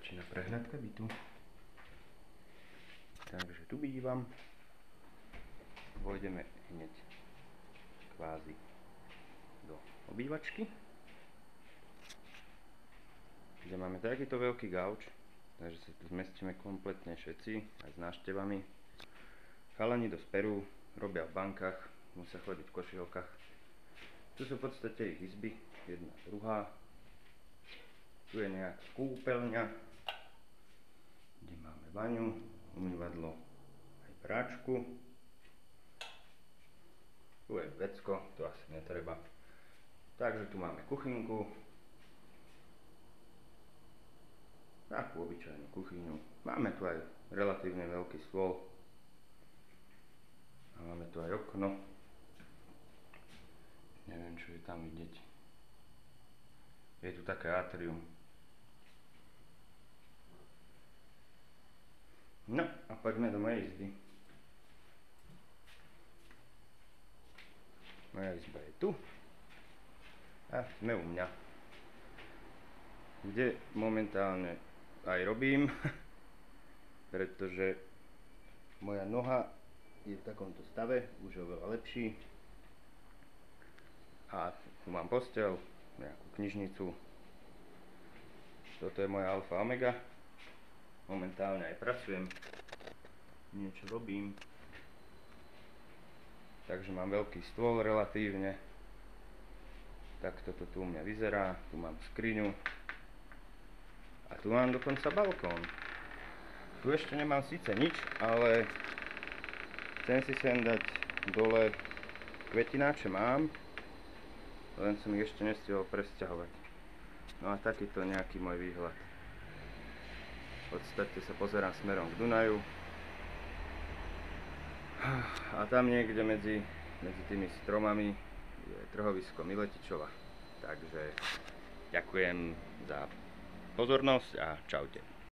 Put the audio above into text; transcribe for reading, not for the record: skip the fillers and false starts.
Začína prehľadka bytu. Takže tu bývam. Vojdeme hneď kvázi do obývačky, kde máme takýto veľký gauč, takže sa tu zmestíme kompletne všetci, aj s návštevami. Chalani dosť perú, robia v bankách, musia chodiť v košielkach. Tu sú v podstate ich izby, jedna, druhá. Tu je nejaká kúpeľňa, kde máme baňu, umývadlo, aj práčku. Tu je vecko, to asi netreba. Takže tu máme kuchynku. Takú obyčajnú kuchyňu. Máme tu aj relatívne veľký stôl. A máme tu aj okno. Neviem, čo je tam vidieť. Je tu také atrium. No a poďme do mojej izby. Moja izba je tu. A sme u mňa. Kde momentálne aj robím. Pretože moja noha je v takomto stave, už je oveľa lepší. A tu mám posteľ, nejakú knižnicu. Toto je moja alfa omega. Momentálne aj pracujem, niečo robím. Takže mám veľký stôl relatívne. Takto to tu u mňa vyzerá. Tu mám skriňu. A tu mám dokonca balkón. Tu ešte nemám síce nič, ale chcem si sem dať dole kvetináče mám. Len som ich ešte nestihol presťahovať. No a takýto nejaký môj výhľad. V podstate sa pozerám smerom k Dunaju. A tam niekde medzi tými stromami je trhovisko Miletičova. Takže ďakujem za pozornosť a čaute.